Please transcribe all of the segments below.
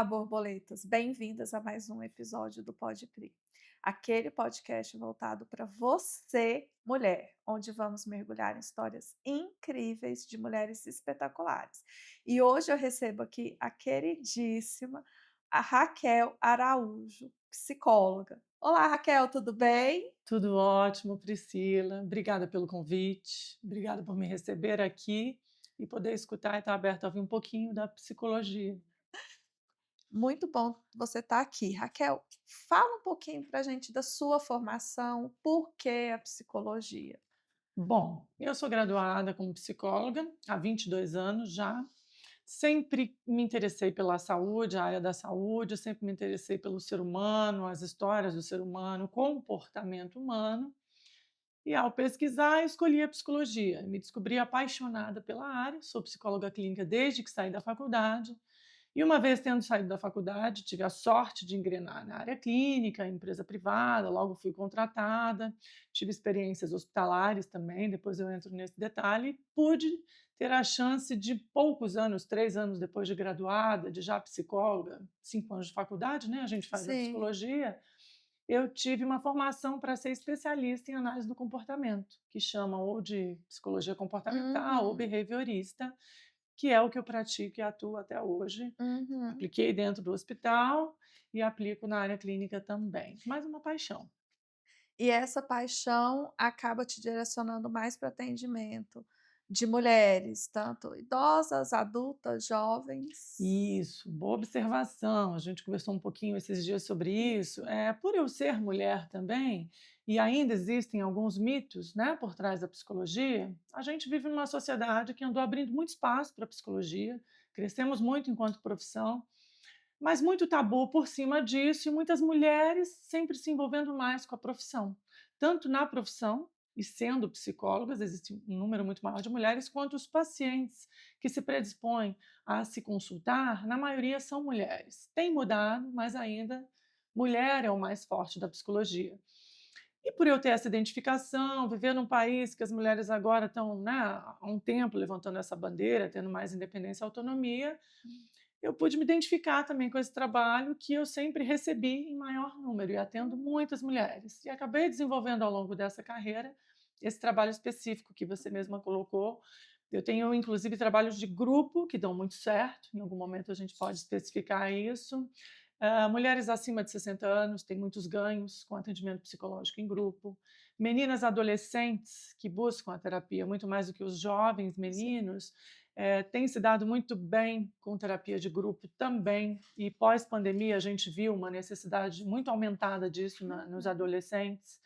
Olá, borboletas! Bem-vindas a mais um episódio do Pode Crer, aquele podcast voltado para você, mulher, onde vamos mergulhar em histórias incríveis de mulheres espetaculares. E hoje eu recebo aqui a queridíssima, a Raquel Araújo, psicóloga. Olá, Raquel, tudo bem? Tudo ótimo, Priscila. Obrigada pelo convite. Obrigada por me receber aqui e poder escutar e estar aberta a ouvir um pouquinho da psicologia. Muito bom você estar aqui. Raquel, fala um pouquinho para a gente da sua formação, por que a psicologia? Bom, eu sou graduada como psicóloga há 22 anos já. Sempre me interessei pela saúde, a área da saúde, sempre me interessei pelo ser humano, as histórias do ser humano, o comportamento humano. E ao pesquisar, escolhi a psicologia. Me descobri apaixonada pela área, sou psicóloga clínica desde que saí da faculdade. E uma vez tendo saído da faculdade, tive a sorte de engrenar na área clínica, empresa privada, logo fui contratada, tive experiências hospitalares também, depois eu entro nesse detalhe, e pude ter a chance de poucos anos, 3 anos depois de graduada, de já psicóloga, 5 anos de faculdade, né? A gente faz a Sim. psicologia. Eu tive uma formação para ser especialista em análise do comportamento, que chamam ou de psicologia comportamental ou Uhum, behaviorista, que é o que eu pratico e atuo até hoje. uhum. Apliquei dentro do hospital e aplico na área clínica também. Mais uma paixão. E essa paixão acaba te direcionando mais para atendimento de mulheres, tanto idosas, adultas, jovens. Isso, boa observação. A gente conversou um pouquinho esses dias sobre isso. Isso. Por eu ser mulher também, e ainda existem alguns mitos, né, por trás da psicologia, a gente vive numa sociedade que andou abrindo muito espaço para a psicologia, crescemos muito enquanto profissão, mas muito tabu por cima disso e muitas mulheres sempre se envolvendo mais com a profissão, tanto na profissão e sendo psicólogas, existe um número muito maior de mulheres, quanto os pacientes que se predispõem a se consultar, na maioria são mulheres. Tem mudado, mas ainda mulher é o mais forte da psicologia. E por eu ter essa identificação, viver num país que as mulheres agora estão, né, há um tempo levantando essa bandeira, tendo mais independência e autonomia, eu pude me identificar também com esse trabalho que eu sempre recebi em maior número e atendo muitas mulheres. E acabei desenvolvendo ao longo dessa carreira esse trabalho específico que você mesma colocou. Eu tenho, inclusive, trabalhos de grupo que dão muito certo, em algum momento a gente pode especificar isso. Mulheres acima de 60 anos têm muitos ganhos com atendimento psicológico em grupo. Meninas adolescentes que buscam a terapia muito mais do que os jovens Sim. meninos, tem se dado muito bem com terapia de grupo também, e pós-pandemia a gente viu uma necessidade muito aumentada disso nos Uhum. adolescentes.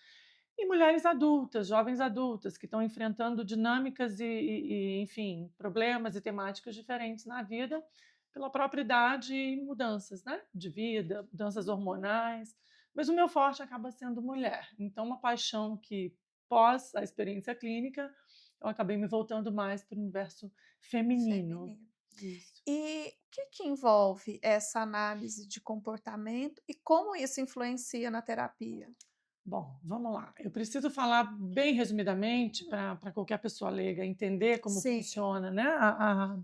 E mulheres adultas, jovens adultas, que estão enfrentando dinâmicas enfim, problemas e temáticas diferentes na vida, pela própria idade e mudanças, né, de vida, mudanças Uhum. hormonais. Mas o meu forte acaba sendo mulher. Então, uma paixão que, pós a experiência clínica, eu acabei me voltando mais para o universo feminino. Feminino. Isso. E o que que envolve essa análise de comportamento e como isso influencia na terapia? Bom, vamos lá. Eu preciso falar bem resumidamente para qualquer pessoa leiga entender como Sim. funciona, né, a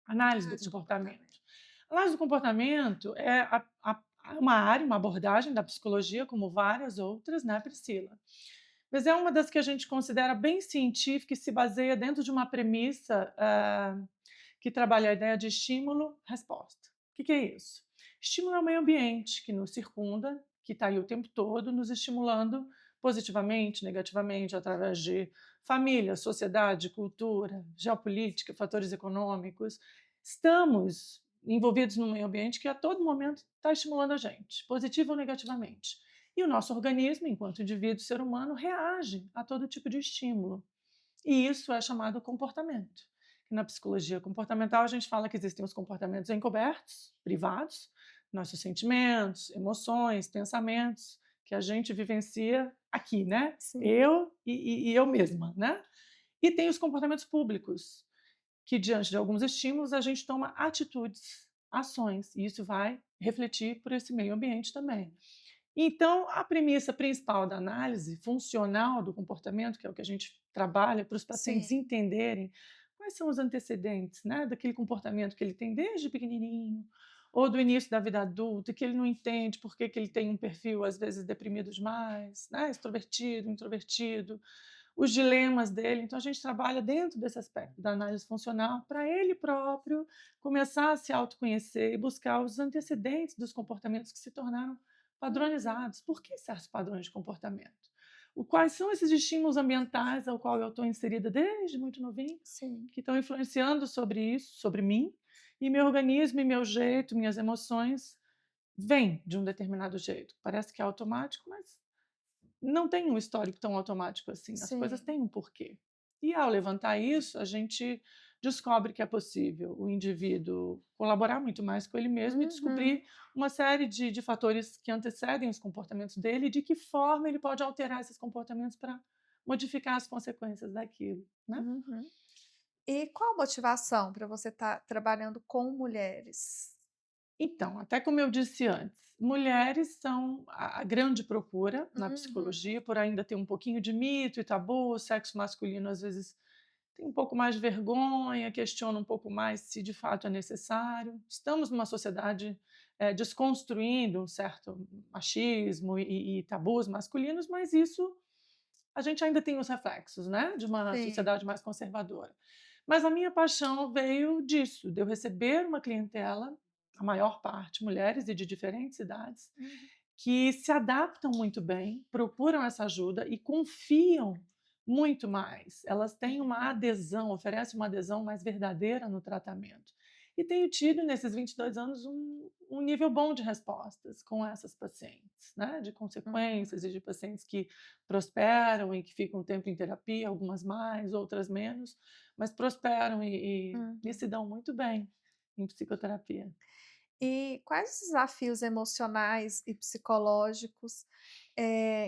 análise do Análise de comportamento. comportamento. A análise do comportamento é uma área, uma abordagem da psicologia, como várias outras, né, Priscila? Mas é uma das que a gente considera bem científica e se baseia dentro de uma premissa que trabalha a ideia de estímulo-resposta. O que é isso? Estímulo é o meio ambiente que nos circunda, que está aí o tempo todo, nos estimulando positivamente, negativamente, através de família, sociedade, cultura, geopolítica, fatores econômicos. Estamos envolvidos num meio ambiente que a todo momento está estimulando a gente, positivo ou negativamente. E o nosso organismo, enquanto indivíduo, ser humano, reage a todo tipo de estímulo. E isso é chamado comportamento. Na psicologia comportamental, a gente fala que existem os comportamentos encobertos, privados, nossos sentimentos, emoções, pensamentos, que a gente vivencia aqui, né? Sim. Eu e eu mesma, né? E tem os comportamentos públicos, que diante de alguns estímulos a gente toma atitudes, ações, e isso vai refletir por esse meio ambiente também. Então, a premissa principal da análise funcional do comportamento, que é o que a gente trabalha para os pacientes Sim. entenderem quais são os antecedentes, né, daquele comportamento que ele tem desde pequenininho, ou do início da vida adulta, que ele não entende por que que ele tem um perfil, às vezes, deprimido demais, né, extrovertido, introvertido, os dilemas dele. Então a gente trabalha dentro desse aspecto da análise funcional para ele próprio começar a se autoconhecer e buscar os antecedentes dos comportamentos que se tornaram Uhum. padronizados. Por que certos padrões de comportamento? Quais são esses estímulos ambientais ao qual eu estou inserida desde muito novinho, Sim. que estão influenciando sobre isso, sobre mim, e meu organismo e meu jeito, minhas emoções vêm de um determinado jeito. Parece que é automático, mas não tem um histórico tão automático assim, as coisas Sim. têm um porquê. E ao levantar isso, a gente descobre que é possível o indivíduo colaborar muito mais com ele mesmo e Uhum. descobrir uma série de fatores que antecedem os comportamentos dele e de que forma ele pode alterar esses comportamentos para modificar as consequências daquilo, né? Uhum. E qual a motivação para você estar trabalhando com mulheres? Então, até como eu disse antes, mulheres são a grande procura na Uhum. psicologia, por ainda ter um pouquinho de mito e tabu, o sexo masculino às vezes tem um pouco mais de vergonha, questiona um pouco mais se de fato é necessário. Estamos numa sociedade desconstruindo um certo machismo e tabus masculinos, mas isso a gente ainda tem os reflexos, né, de uma Sim. sociedade mais conservadora. Mas a minha paixão veio disso, de eu receber uma clientela, a maior parte mulheres e de diferentes idades, Uhum. que se adaptam muito bem, procuram essa ajuda e confiam muito mais. Elas têm uma adesão, oferecem uma adesão mais verdadeira no tratamento. E tenho tido, nesses 22 anos, um nível bom de respostas com essas pacientes, né? De Uhum. consequências e de pacientes que prosperam e que ficam um tempo em terapia, algumas mais, outras menos, mas prosperam e Uhum. se dão muito bem em psicoterapia. E quais os desafios emocionais e psicológicos,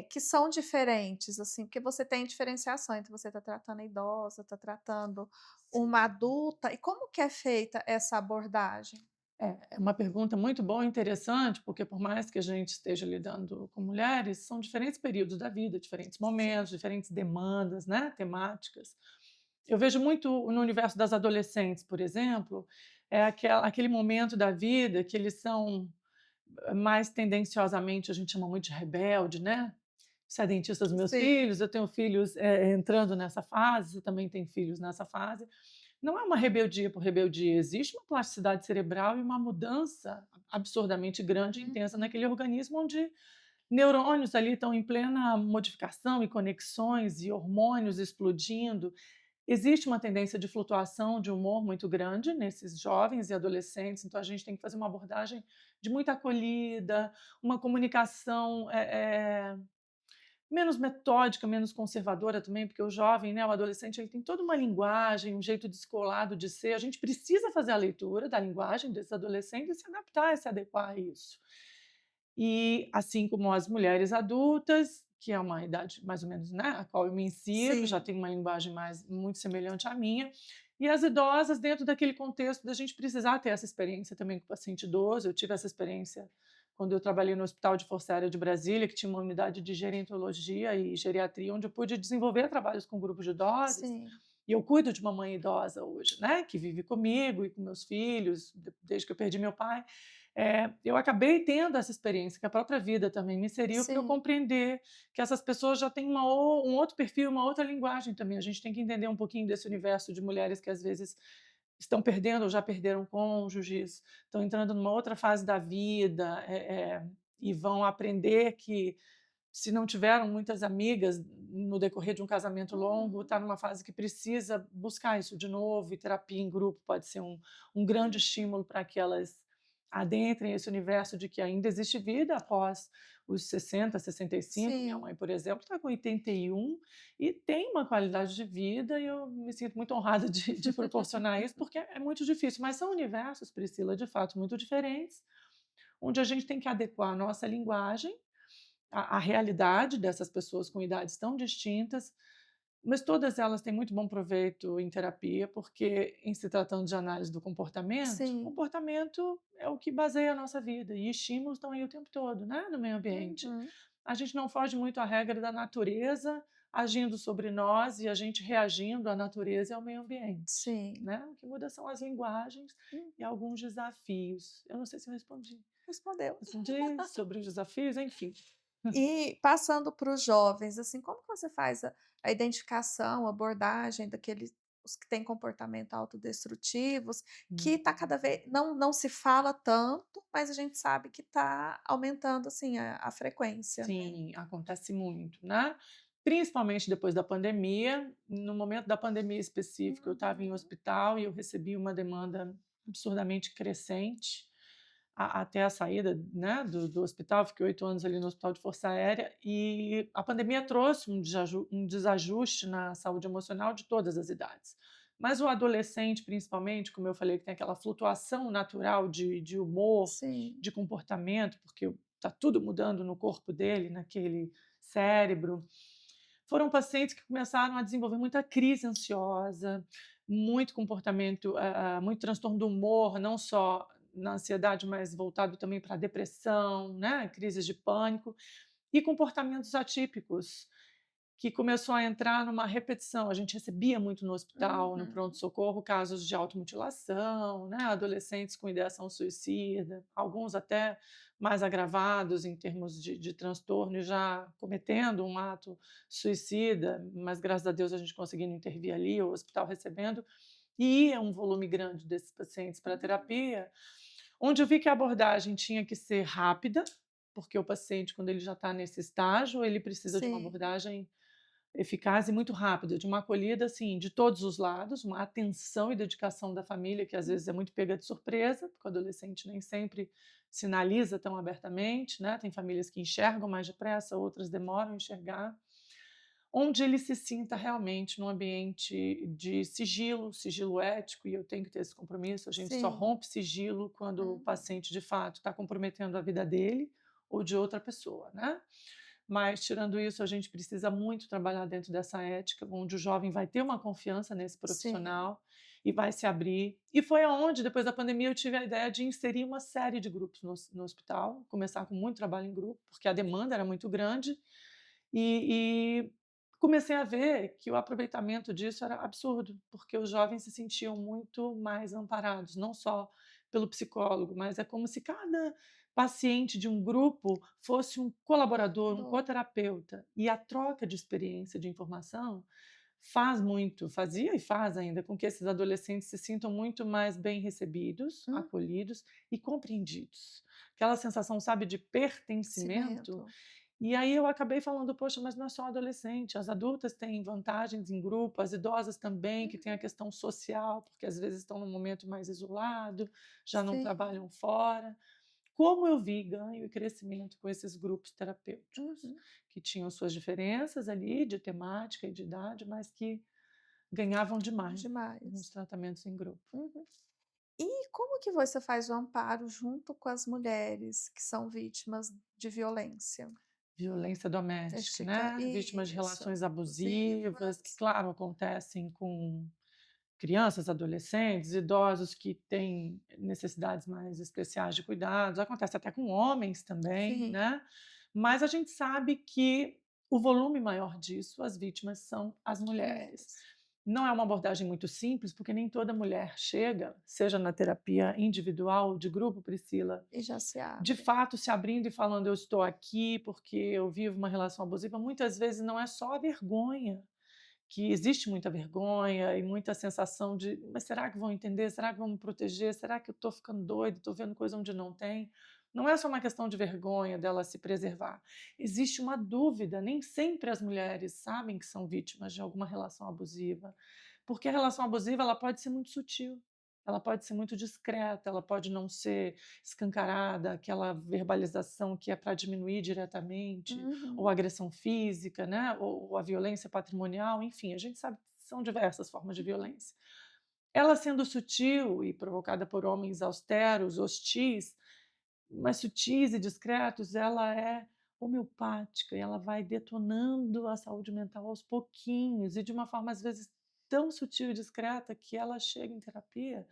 que são diferentes, assim, porque você tem diferenciação entre você está tratando a idosa, está tratando uma adulta, e como que é feita essa abordagem? É uma pergunta muito boa e interessante, porque por mais que a gente esteja lidando com mulheres, são diferentes períodos da vida, diferentes momentos, Sim. diferentes demandas, né, temáticas. Eu vejo muito no universo das adolescentes, por exemplo, é aquele momento da vida que eles são mais tendenciosamente, a gente chama muito de rebelde, né? Você é dentista dos meus Sim. filhos, eu tenho filhos entrando nessa fase, você também tem filhos nessa fase. Não é uma rebeldia por rebeldia, existe uma plasticidade cerebral e uma mudança absurdamente grande e intensa Uhum. naquele organismo onde neurônios ali estão em plena modificação e conexões e hormônios explodindo. Existe uma tendência de flutuação de humor muito grande nesses jovens e adolescentes, então a gente tem que fazer uma abordagem de muita acolhida, uma comunicação menos metódica, menos conservadora também, porque o jovem, né, o adolescente, ele tem toda uma linguagem, um jeito descolado de ser. A gente precisa fazer a leitura da linguagem desses adolescentes e se adaptar e se adequar a isso. E assim como as mulheres adultas, que é uma idade mais ou menos, né, a qual eu me insiro, já Sim. tem uma linguagem mais muito semelhante à minha, e as idosas dentro daquele contexto da gente precisar ter essa experiência também com o paciente idoso. Eu tive essa experiência quando eu trabalhei no Hospital de Força Aérea de Brasília, que tinha uma unidade de gerontologia e geriatria, onde eu pude desenvolver trabalhos com grupos de idosos. Sim. E eu cuido de uma mãe idosa hoje, né, que vive comigo e com meus filhos, desde que eu perdi meu pai. Eu acabei tendo essa experiência, que a própria vida também me inseriu, para eu Sim. compreender que essas pessoas já têm um outro perfil, uma outra linguagem também. A gente tem que entender um pouquinho desse universo de mulheres que às vezes estão perdendo ou já perderam cônjuges, estão entrando numa outra fase da vida, e vão aprender que, se não tiveram muitas amigas no decorrer de um casamento longo, Uhum. está numa fase que precisa buscar isso de novo, e terapia em grupo pode ser um grande Uhum. estímulo para que elas adentrem esse universo de que ainda existe vida após os 60, 65. Minha Sim. mãe, por exemplo, está com 81 e tem uma qualidade de vida, e eu me sinto muito honrada de proporcionar isso, porque é muito difícil. Mas são universos, Priscila, de fato, muito diferentes, onde a gente tem que adequar a nossa linguagem à realidade dessas pessoas com idades tão distintas, mas todas elas têm muito bom proveito em terapia, porque, em se tratando de análise do comportamento, Sim. comportamento é o que baseia a nossa vida, e estímulos estão aí o tempo todo, né, no meio ambiente. Uhum. A gente não foge muito à regra da natureza agindo sobre nós e a gente reagindo à natureza e ao meio ambiente, Sim. né. O que muda são as linguagens Hum, e alguns desafios. Eu não sei se eu respondi. respondeu. Respondi sobre os desafios? Enfim. E passando para os jovens, assim, como que você faz a identificação, a abordagem daqueles os que têm comportamento autodestrutivos, que está Hum. cada vez não se fala tanto, mas a gente sabe que está aumentando, assim, a frequência, né. Sim, acontece muito, né. Principalmente depois da pandemia. No momento da pandemia específica, eu estava em Uhum. hospital e eu recebi uma demanda absurdamente crescente até a saída, né, do hospital. Fiquei 8 anos ali no hospital de força aérea e a pandemia trouxe um desajuste na saúde emocional de todas as idades. Mas o adolescente, principalmente, como eu falei, que tem aquela flutuação natural de humor, Sim. de comportamento, porque está tudo mudando no corpo dele, naquele cérebro. Foram pacientes que começaram a desenvolver muita crise ansiosa, muito comportamento, muito transtorno do humor, não só na ansiedade, mas voltado também para a depressão, né, crises de pânico e comportamentos atípicos, que começou a entrar numa repetição. A gente recebia muito no hospital, no Uhum. pronto-socorro, casos de automutilação, né, adolescentes com ideação suicida, alguns até mais agravados em termos de transtorno e já cometendo um ato suicida, mas graças a Deus a gente conseguindo intervir ali, o hospital recebendo, e ia um volume grande desses pacientes para Hum. terapia, onde eu vi que a abordagem tinha que ser rápida, porque o paciente, quando ele já está nesse estágio, ele precisa de uma Sim. abordagem eficaz e muito rápida, de uma acolhida, assim, de todos os lados, uma atenção e dedicação da família, que às vezes é muito pega de surpresa, porque o adolescente nem sempre sinaliza tão abertamente, né, tem famílias que enxergam mais depressa, outras demoram a enxergar, onde ele se sinta realmente num ambiente de sigilo, sigilo ético, e eu tenho que ter esse compromisso. A gente só Sim. rompe sigilo quando o Uhum. paciente, de fato, está comprometendo a vida dele ou de outra pessoa, né. Mas, tirando isso, a gente precisa muito trabalhar dentro dessa ética, onde o jovem vai ter uma confiança nesse Sim. profissional e vai se abrir. E foi aonde, depois da pandemia, eu tive a ideia de inserir uma série de grupos no hospital, começar com muito trabalho em grupo, porque a demanda era muito grande, e comecei a ver que o aproveitamento disso era absurdo, porque os jovens se sentiam muito mais amparados, não só pelo psicólogo, mas é como se cada paciente de um grupo fosse um colaborador, um Do coterapeuta, e a troca de experiência, de informação, fazia e faz ainda com que esses adolescentes se sintam muito mais bem recebidos, Hum. acolhidos e compreendidos. Aquela sensação, sabe, de pertencimento. Cimento. E aí eu acabei falando: "Poxa, mas não é só adolescente, as adultas têm vantagens em grupo, as idosas também, que têm a Uhum. questão social, porque às vezes estão num momento mais isolado, já não Sim. trabalham fora". Como eu vi ganho e crescimento com esses grupos terapêuticos, Uhum. que tinham suas diferenças ali de temática e de idade, mas que ganhavam demais nos Demais. tratamentos em grupo. Uhum. E como que você faz o amparo junto com as mulheres que são vítimas de violência? Violência doméstica, Acho que é né, vítimas de isso, relações abusivas, que abusivas. claro, acontecem com crianças, adolescentes, idosos que têm necessidades mais especiais de cuidados, acontece até com homens também, Sim, né, mas a gente sabe que o volume maior disso, as vítimas são as mulheres. mulheres. Não é uma abordagem muito simples, porque nem toda mulher chega, seja na terapia individual ou de grupo, Priscila, E já se de abre. fato se abrindo e falando: "Eu estou aqui porque eu vivo uma relação abusiva", muitas vezes não é só a vergonha, que existe muita vergonha e muita sensação de: "Mas será que vão entender? Será que vão me proteger? Será que eu estou ficando doido, estou vendo coisa onde não tem?". Não é só uma questão de vergonha dela se preservar, existe uma dúvida, nem sempre as mulheres sabem que são vítimas de alguma relação abusiva, porque a relação abusiva ela pode ser muito sutil, ela pode ser muito discreta, ela pode não ser escancarada, aquela verbalização que é para diminuir diretamente, ou Uhum. agressão física, né, ou a violência patrimonial, enfim, a gente sabe que são diversas formas de Uhum. violência. Ela sendo sutil e provocada por homens austeros, hostis, mas sutis e discretos, ela é homeopática e ela vai detonando a saúde mental aos pouquinhos e de uma forma, às vezes, tão sutil e discreta que ela chega em terapia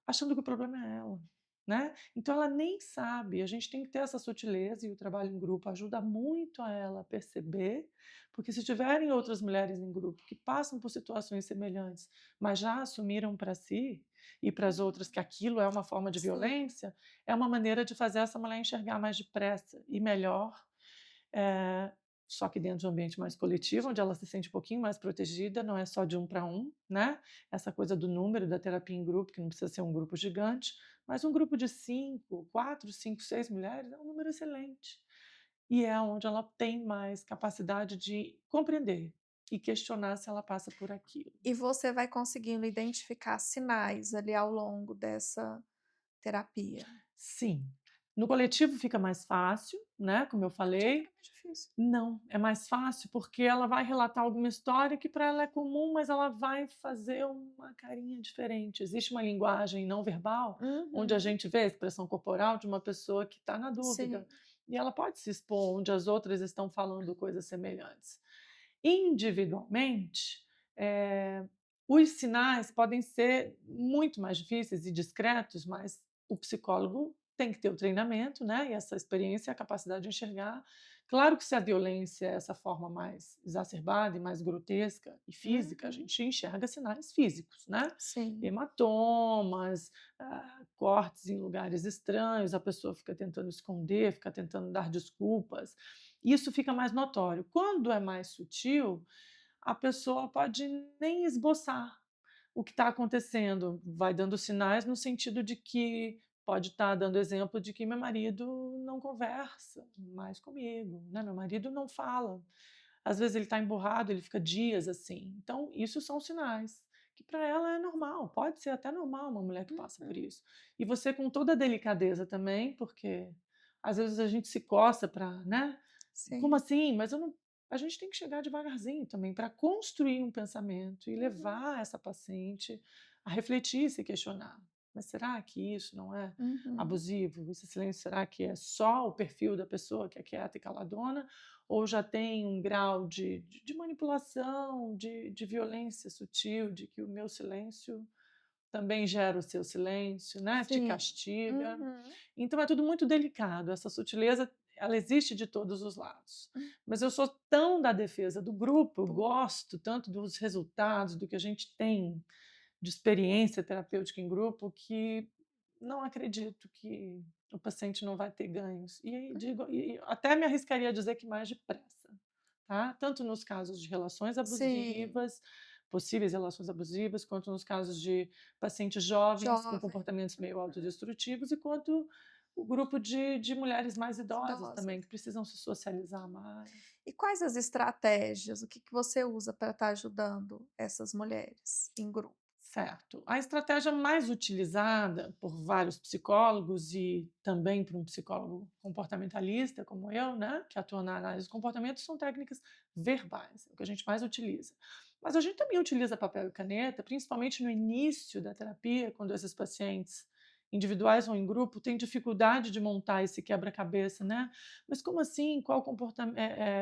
achando que o problema é ela. né? Então ela nem sabe, a gente tem que ter essa sutileza e o trabalho em grupo ajuda muito a ela a perceber, porque se tiverem outras mulheres em grupo que passam por situações semelhantes, mas já assumiram para si e para as outras que aquilo é uma forma de Sim, violência, é uma maneira de fazer essa mulher enxergar mais depressa e melhor, eh, só que dentro de um ambiente mais coletivo, onde ela se sente um pouquinho mais protegida, não é só de um para um, né? Essa coisa do número da terapia em grupo, que não precisa ser um grupo gigante, mas um grupo de 5, 4, 5, 6 mulheres é um número excelente. E é onde ela tem mais capacidade de compreender e questionar se ela passa por aquilo. e você vai conseguindo identificar sinais ali ao longo dessa terapia. Sim, no coletivo fica mais fácil, né, como eu Achei que falei. era mais difícil. Não, é mais fácil porque ela vai relatar alguma história que para ela é comum, mas ela vai fazer uma carinha diferente. Existe uma linguagem não verbal, onde a Uhum. gente vê a expressão corporal de uma pessoa que está na Sim. dúvida, e ela pode se expor onde as outras estão falando coisas semelhantes. Individualmente, os sinais podem ser muito mais difíceis e discretos, mas o psicólogo tem que ter o treinamento, né, e essa experiência, a capacidade de enxergar. Claro que se a violência é essa forma mais exacerbada e mais grotesca e física, a Uhum. gente enxerga sinais físicos, né? Sim. Hematomas, cortes em lugares estranhos, a pessoa fica tentando esconder, fica tentando dar desculpas. Isso fica mais notório. Quando é mais sutil, a pessoa pode nem esboçar o que está acontecendo, vai dando sinais no sentido de que pode estar dando exemplo de que meu marido não conversa mais comigo, né, meu marido não fala. Às vezes ele está emburrado, ele fica dias assim. Então, isso são sinais que para ela é normal, pode ser até normal uma mulher que passa por Uhum. isso. E você com toda a delicadeza também, porque às vezes a gente se coça para, né? Como Sim. assim? Mas eu não. A gente tem que chegar devagarzinho também para construir um pensamento e Uhum. levar essa paciente a refletir e se questionar. Mas será que isso não é Uhum. abusivo? Esse silêncio, será que é só o perfil da pessoa que é quieta e caladona? Ou já tem um grau de manipulação, de violência sutil, de que o meu silêncio também gera o seu silêncio, né? Te Sim. castiga. Uhum. Então é tudo muito delicado, essa sutileza, ela existe de todos os lados. Hum. Mas eu sou tão da defesa do grupo, eu gosto tanto dos resultados, do que a gente tem de experiência terapêutica em grupo, que não acredito que o paciente não vai ter ganhos. E aí digo, e até me arriscaria a dizer que mais depressa, tá? Tanto nos casos de relações Sim. abusivas, possíveis relações abusivas, quanto nos casos de pacientes jovens com Jovem. comportamentos meio autodestrutivos, e quanto o grupo de mulheres mais idosas Idosas. também, que precisam se socializar mais. E quais as estratégias? O que que você usa para estar ajudando essas mulheres em grupo? Certo. A estratégia mais utilizada por vários psicólogos e também por um psicólogo comportamentalista como eu, né, que atua na análise do comportamento, são técnicas verbais, é o que a gente mais utiliza. Mas a gente também utiliza papel e caneta, principalmente no início da terapia, quando esses pacientes individuais ou em grupo têm dificuldade de montar esse quebra-cabeça, né? Mas como assim? Qual comportamento?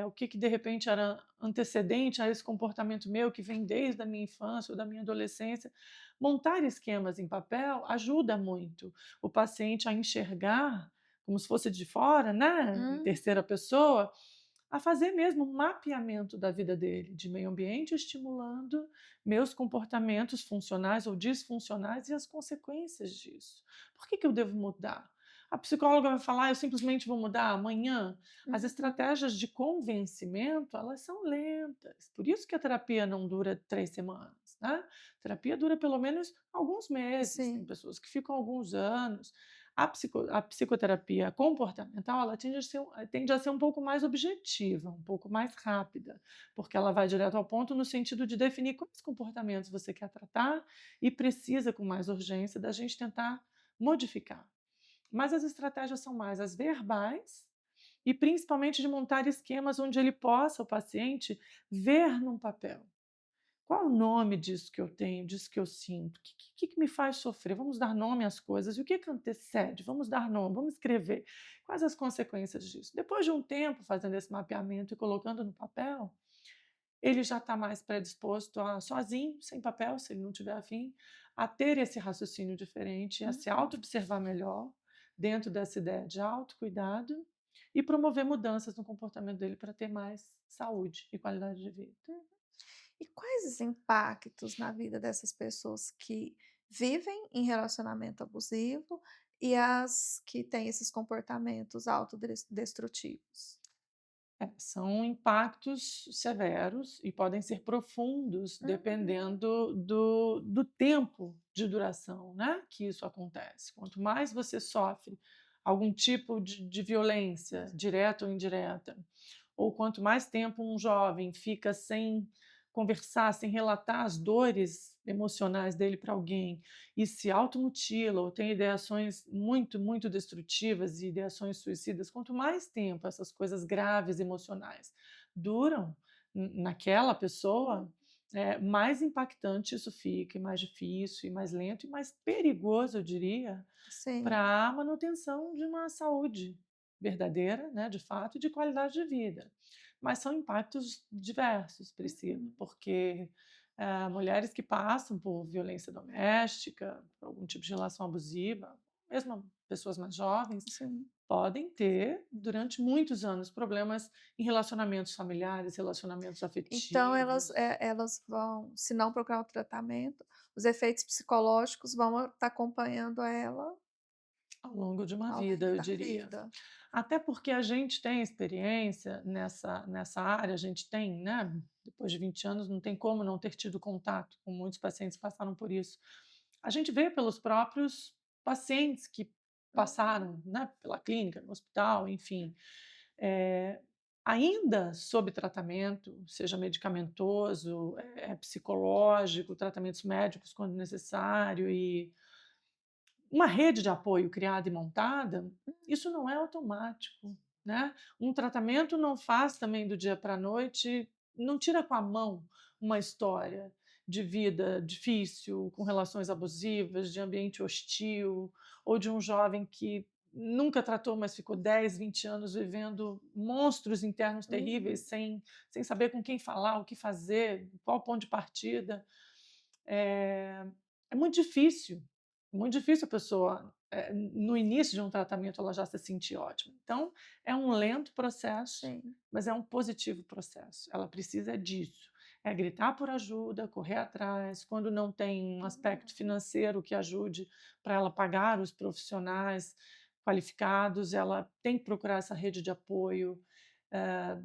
O que que de repente era antecedente a esse comportamento meu que vem desde a minha infância ou da minha adolescência? Montar esquemas em papel ajuda muito o paciente a enxergar como se fosse de fora, né, em Hum. terceira pessoa, a fazer mesmo um mapeamento da vida dele, de meio ambiente, estimulando meus comportamentos funcionais ou disfuncionais e as consequências disso. Por que que eu devo mudar? A psicóloga vai falar: "Eu simplesmente vou mudar amanhã". As Uhum. estratégias de convencimento, elas são lentas, por isso que a terapia não dura 3 semanas, né. A terapia dura pelo menos alguns meses, tem Sim. pessoas que ficam alguns anos. A psicoterapia comportamental, ela tende a ser um pouco mais objetiva, um pouco mais rápida, porque ela vai direto ao ponto no sentido de definir quais comportamentos você quer tratar e precisa, com mais urgência, da gente tentar modificar. Mas as estratégias são mais as verbais e principalmente de montar esquemas onde ele possa, o paciente, ver num papel. Qual é o nome disso que eu tenho, disso que eu sinto? O que me faz sofrer? Vamos dar nome às coisas. E o que que antecede? Vamos dar nome, vamos escrever. Quais as consequências disso? Depois de um tempo fazendo esse mapeamento e colocando no papel, ele já está mais predisposto a sozinho, sem papel, se ele não tiver afim, a ter esse raciocínio diferente, a se Uhum. auto-observar melhor, dentro dessa ideia de autocuidado, e promover mudanças no comportamento dele para ter mais saúde e qualidade de vida. E quais os impactos na vida dessas pessoas que vivem em relacionamento abusivo e as que têm esses comportamentos autodestrutivos? São impactos severos e podem ser profundos, Uhum, dependendo do tempo de duração, né, que isso acontece. Quanto mais você sofre algum tipo de violência, direta ou indireta, ou quanto mais tempo um jovem fica sem conversar, sem relatar as dores emocionais dele para alguém e se automutila ou tem ideações muito, muito destrutivas e ideações suicidas, quanto mais tempo essas coisas graves emocionais duram naquela hum, pessoa, mais impactante isso fica, e mais difícil, e mais lento, e mais perigoso, eu diria, sim. para a manutenção de uma saúde verdadeira, né, de fato, e de qualidade de vida. Mas são impactos diversos, Priscila, Uhum, porque mulheres que passam por violência doméstica, por algum tipo de relação abusiva, mesmo pessoas mais jovens, sim. podem ter, durante muitos anos, problemas em relacionamentos familiares, relacionamentos Então elas, afetivos, elas vão, se não procurar o tratamento, os efeitos psicológicos vão estar acompanhando ela ao longo de uma ao vida, longo eu da diria. vida. Até porque a gente tem experiência nessa área, a gente tem, né, depois de 20 anos, não tem como não ter tido contato com muitos pacientes que passaram por isso. A gente vê pelos próprios pacientes que Uhum, passaram, né, pela clínica, no hospital, enfim, eh, ainda sob tratamento, seja medicamentoso, psicológico, tratamentos médicos quando necessário e uma rede de apoio criada e montada, isso não é automático, né. Um tratamento não faz também do dia para a noite, não tira com a mão uma história de vida difícil, com relações abusivas, de ambiente hostil, ou de um jovem que nunca tratou, mas ficou 10, 20 anos vivendo monstros internos terríveis, uhum, sem saber com quem falar, o que fazer, qual o ponto de partida. É é muito difícil a pessoa, no início de um tratamento, ela já se sentir ótima. Então, é um lento processo, sim. mas é um positivo processo. Ela precisa disso, é gritar por ajuda, correr atrás, quando não tem um aspecto Uhum, financeiro que ajude para ela pagar os profissionais qualificados, ela tem que procurar essa rede de apoio. eh,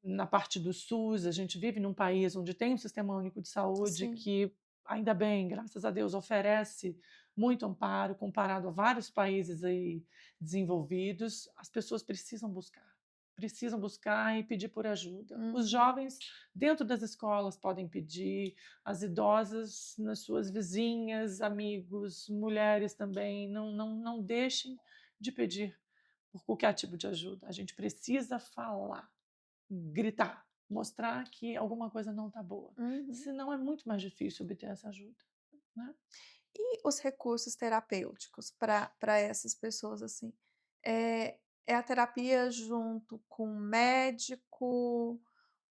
Na parte do SUS, a gente vive num país onde tem um sistema único de saúde sim. que, ainda bem, graças a Deus, oferece muito amparo comparado a vários países aí desenvolvidos. As pessoas precisam buscar e pedir por ajuda. Os Uhum. jovens dentro das escolas podem pedir, as idosas nas suas vizinhas, amigos, mulheres também, não deixem de pedir por qualquer tipo de ajuda. A gente precisa falar, gritar, mostrar que alguma coisa não está boa, Uhum. senão é muito mais difícil obter essa ajuda, né. E os recursos terapêuticos para essas pessoas, assim, é a terapia junto com médico,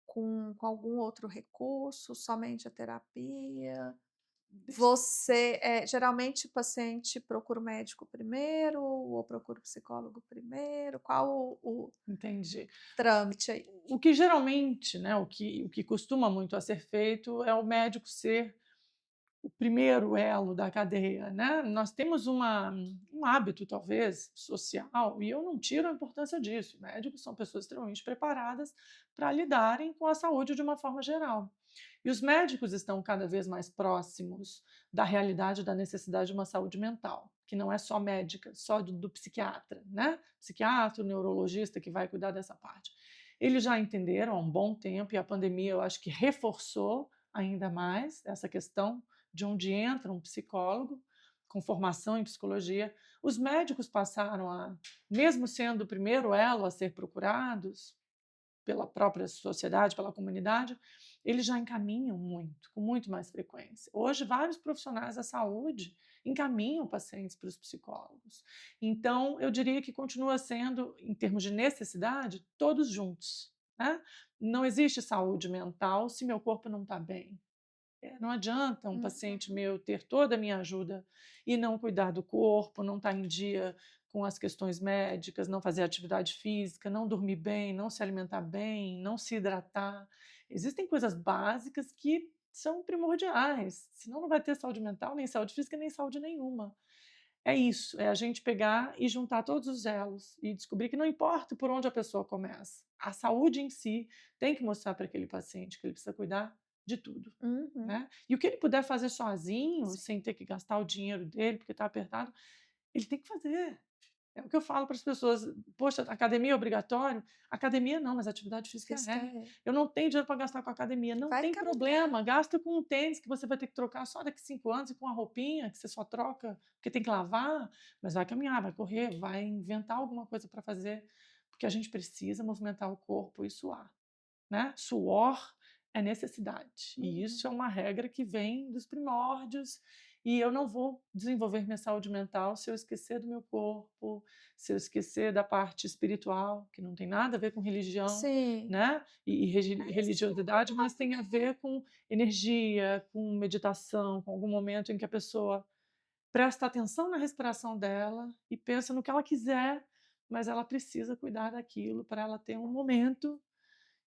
com algum outro recurso, somente a terapia? Deixa Você, geralmente o paciente procura o médico primeiro ou procura o psicólogo primeiro? Qual o Entendi. trâmite aí? O que geralmente, né, o que costuma muito a ser feito é o médico ser o primeiro elo da cadeia, né. Nós temos um hábito, talvez, social, e eu não tiro a importância disso. Médicos são pessoas extremamente preparadas para lidarem com a saúde de uma forma geral. E os médicos estão cada vez mais próximos da realidade da necessidade de uma saúde mental, que não é só médica, só do psiquiatra, né? Psiquiatra, o neurologista que vai cuidar dessa parte. Eles já entenderam há um bom tempo, e a pandemia eu acho que reforçou ainda mais essa questão de onde entra um psicólogo com formação em psicologia. Os médicos passaram a, mesmo sendo o primeiro elo a ser procurados pela própria sociedade, pela comunidade, eles já encaminham muito, com muito mais frequência. Hoje, vários profissionais da saúde encaminham pacientes para os psicólogos. Então, eu diria que continua sendo, em termos de necessidade, todos juntos, né. Não existe saúde mental se meu corpo não está bem. Não adianta um paciente Uhum. meu ter toda a minha ajuda e não cuidar do corpo, não estar em dia com as questões médicas, não fazer atividade física, não dormir bem, não se alimentar bem, não se hidratar. Existem coisas básicas que são primordiais, senão não vai ter saúde mental, nem saúde física, nem saúde nenhuma. É isso, é a gente pegar e juntar todos os elos e descobrir que não importa por onde a pessoa começa, a saúde em si tem que mostrar para aquele paciente que ele precisa cuidar de tudo, Uhum. né. E o que ele puder fazer sozinho, Sim. sem ter que gastar o dinheiro dele, porque está apertado, ele tem que fazer. É o que eu falo para as pessoas: "Poxa, academia é obrigatório?". Academia não, mas atividade física Física é. é. Eu não tenho dinheiro para gastar com academia, não Vai tem caminhar. problema, gasta com um tênis que você vai ter que trocar só daqui 5 anos e com uma roupinha que você só troca porque tem que lavar, mas vai caminhar, vai correr, vai inventar alguma coisa para fazer, porque a gente precisa movimentar o corpo e suar, né. Suor é necessidade, e isso Uhum. é uma regra que vem dos primórdios, e eu não vou desenvolver minha saúde mental se eu esquecer do meu corpo, se eu esquecer da parte espiritual, que não tem nada a ver com religião, Sim. né, e religiosidade, mas tem a ver com energia, com meditação, com algum momento em que a pessoa presta atenção na respiração dela e pensa no que ela quiser, mas ela precisa cuidar daquilo para ela ter um momento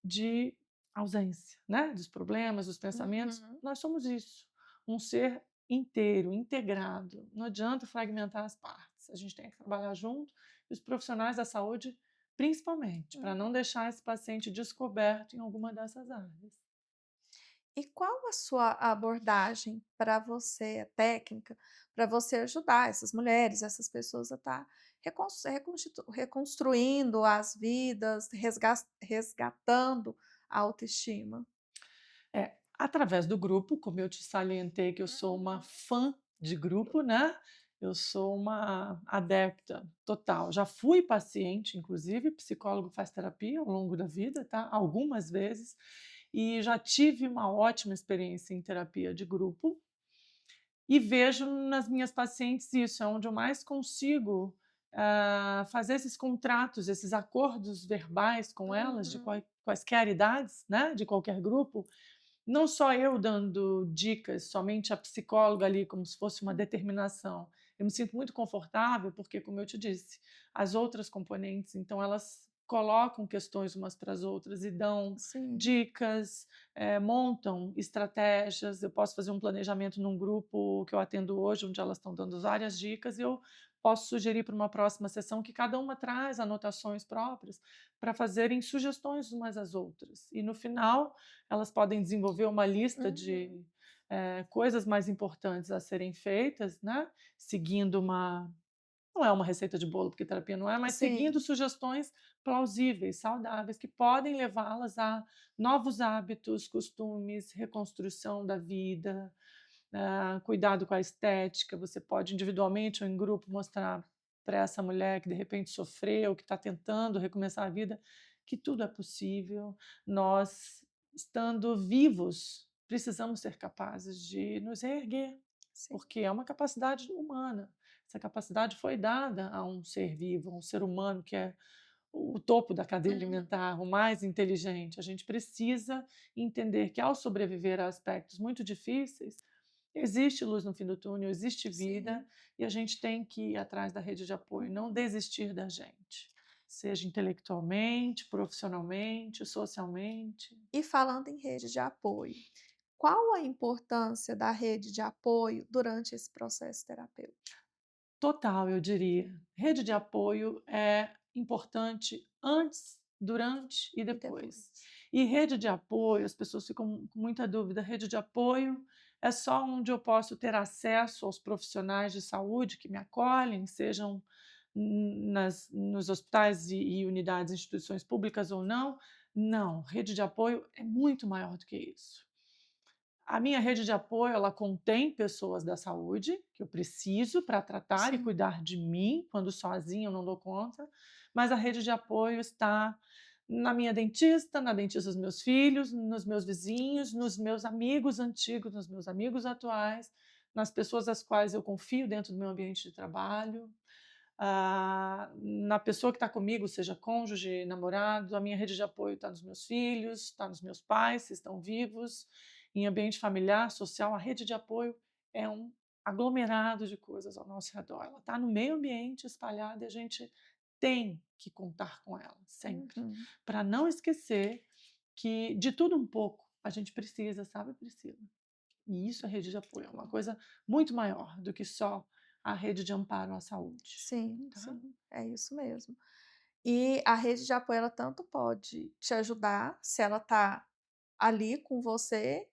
de ausência, né, dos problemas, dos pensamentos. Uhum. Nós somos isso, um ser inteiro, integrado. Não adianta fragmentar as partes. A gente tem que trabalhar junto e os profissionais da saúde, principalmente, para Hum. não deixar esse paciente descoberto em alguma dessas áreas. E qual a sua abordagem para você, a técnica, para você ajudar essas mulheres, essas pessoas a estar reconstruindo as vidas, resgatando a autoestima? Através do grupo, como eu te salientei que eu sou uma Uhum. fã de grupo, né, eu sou uma adepta total. Já fui paciente, inclusive, psicólogo faz terapia ao longo da vida, tá, algumas vezes, e já tive uma ótima experiência em terapia de grupo, e vejo nas minhas pacientes isso, é onde eu mais consigo, fazer esses contratos, esses acordos verbais com elas de Uhum. quaisquer idades, né, de qualquer grupo, não só eu dando dicas, somente a psicóloga ali, como se fosse uma determinação. Eu me sinto muito confortável, porque, como eu te disse, as outras componentes, então, elas colocam questões umas para as outras e dão Sim, dicas, montam estratégias. Eu posso fazer um planejamento num grupo que eu atendo hoje, onde elas estão dando várias dicas, e eu posso sugerir para uma próxima sessão que cada uma traz anotações próprias para fazerem sugestões umas às outras. E no final, elas podem desenvolver uma lista uhum, de, coisas mais importantes a serem feitas, né, seguindo uma não é uma receita de bolo, porque terapia não é, mas seguindo sim, sugestões plausíveis, saudáveis, que podem levá-las a novos hábitos, costumes, reconstrução da vida, cuidado com a estética. Você pode individualmente ou em grupo mostrar para essa mulher que de repente sofreu, que está tentando recomeçar a vida, que tudo é possível. Nós, estando vivos, precisamos ser capazes de nos reerguer, sim, porque é uma capacidade humana. Essa capacidade foi dada a um ser vivo, a um ser humano que é o topo da cadeia uhum, alimentar, o mais inteligente. A gente precisa entender que, ao sobreviver a aspectos muito difíceis, existe luz no fim do túnel, existe vida, sim. e a gente tem que ir atrás da rede de apoio, não Uhum. desistir da gente, seja intelectualmente, profissionalmente, socialmente. E falando em rede de apoio, qual a importância da rede de apoio durante esse processo terapêutico Total, eu diria. Rede de apoio é importante antes, durante e e depois. depois? E rede de apoio, as pessoas ficam com muita dúvida, rede de apoio é só onde eu posso ter acesso aos profissionais de saúde que me acolhem, sejam nos hospitais e unidades, instituições públicas ou não? Não, rede de apoio é muito maior do que isso. A minha rede de apoio, ela contém pessoas da saúde, que eu preciso para tratar e Sim, cuidar de mim, quando sozinha eu não dou conta, mas a rede de apoio está na minha dentista, na dentista dos meus filhos, nos meus vizinhos, nos meus amigos antigos, nos meus amigos atuais, nas pessoas às quais eu confio dentro do meu ambiente de trabalho. na pessoa que está comigo, seja cônjuge, namorado. A minha rede de apoio está nos meus filhos, está nos meus pais, se estão vivos. Em ambiente familiar, social, a rede de apoio é um aglomerado de coisas ao nosso redor. Ela está no meio ambiente espalhada e a gente tem que contar com ela sempre, Uhum. para não esquecer que de tudo um pouco a gente precisa, sabe, Priscila? E isso é rede de apoio, é uma coisa muito maior do que só a rede de amparo à saúde, Sim, tá? sim, é isso mesmo. E a rede de apoio, ela tanto pode te ajudar, se ela tá ali com você,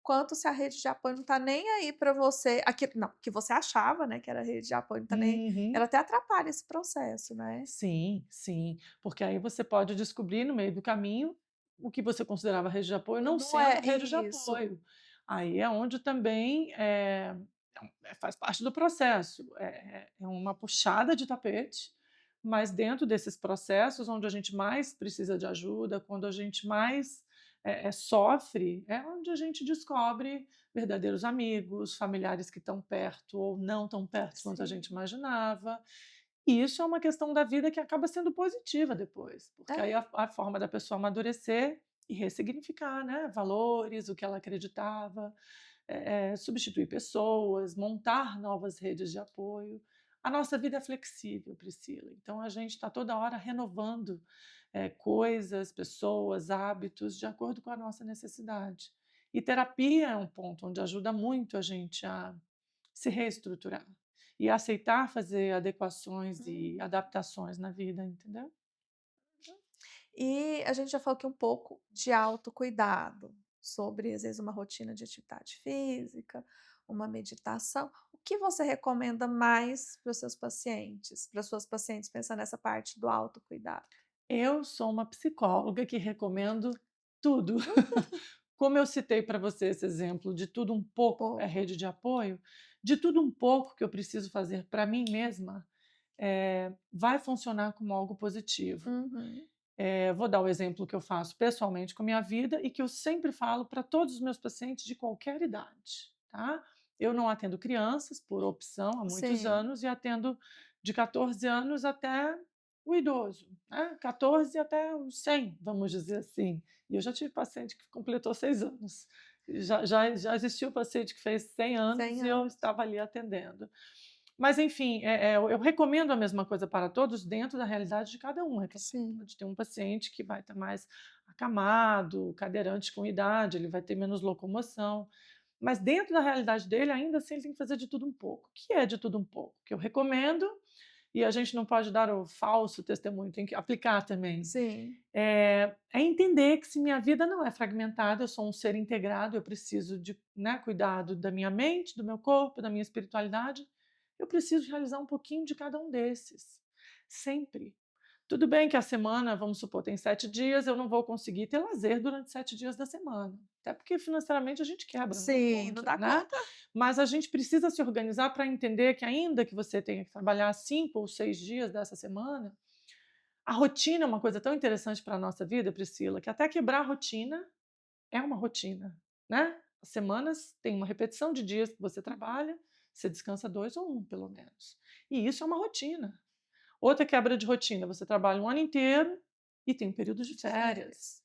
quanto se a rede de apoio não tá nem aí para você, aquilo não, que você achava, né, que era rede de apoio, não tá nem, Uhum. ela até atrapalha esse processo, né. Sim, sim, porque aí você pode descobrir no meio do caminho o que você considerava rede de apoio não Não sendo é rede de isso. apoio. Aí é onde também faz parte do processo, é uma puxada de tapete, mas dentro desses processos onde a gente mais precisa de ajuda, quando a gente mais sofre, é onde a gente descobre verdadeiros amigos, familiares que estão perto ou não tão perto quanto a gente Sim. imaginava. E isso é uma questão da vida que acaba sendo positiva depois, porque aí É, a forma da pessoa amadurecer e ressignificar, né, valores, o que ela acreditava, substituir pessoas, montar novas redes de apoio. A nossa vida é flexível, Priscila, então a gente está toda hora renovando, coisas, pessoas, hábitos, de acordo com a nossa necessidade. E terapia é um ponto onde ajuda muito a gente a se reestruturar e aceitar fazer adequações e uhum. adaptações na vida, entendeu? E a gente já falou aqui um pouco de autocuidado, sobre, às vezes, uma rotina de atividade física, uma meditação. O que você recomenda mais para os seus pacientes, para suas pacientes, pensando nessa parte do autocuidado? Eu sou uma psicóloga que recomendo tudo. Como eu citei para você esse exemplo de tudo um pouco é Pouco. rede de apoio, de tudo um pouco que eu preciso fazer para mim mesma, vai funcionar como algo positivo. Uhum. Vou dar o exemplo que eu faço pessoalmente com a minha vida e que eu sempre falo para todos os meus pacientes de qualquer idade, tá? Eu não atendo crianças por opção há muitos Sim, anos e atendo de 14 anos até o idoso, né? 14 até os 100, vamos dizer assim. E eu já tive paciente que completou 6 anos. Já existiu paciente que fez 100 anos 100 e eu anos. estava ali atendendo. Mas enfim, eu recomendo a mesma coisa para todos dentro da realidade de cada um. É claro, Sim, pode ter um paciente que vai estar mais acamado, cadeirante com idade, ele vai ter menos locomoção, mas dentro da realidade dele, ainda assim, ele tem que fazer de tudo um pouco. O que é de tudo um pouco? Que eu recomendo, e a gente não pode dar o falso testemunho, tem que aplicar também. sim. É entender que se minha vida não é fragmentada, eu sou um ser integrado, eu preciso de, né, cuidado da minha mente, do meu corpo, da minha espiritualidade, eu preciso realizar um pouquinho de cada um desses, sempre. Tudo bem que a semana, vamos supor, tem 7 dias, eu não vou conseguir ter lazer durante 7 dias da semana, até porque financeiramente a gente quebra, não dá Sim, não conta, dá né. conta. Mas a gente precisa se organizar para entender que ainda que você tenha que trabalhar 5 ou 6 dias dessa semana, a rotina é uma coisa tão interessante para a nossa vida, Priscila, que até quebrar a rotina é uma rotina, né. As semanas têm uma repetição de dias que você trabalha, você descansa 2 ou um pelo menos. E isso é uma rotina. Outra quebra de rotina, você trabalha um ano inteiro e tem um período de De férias. férias.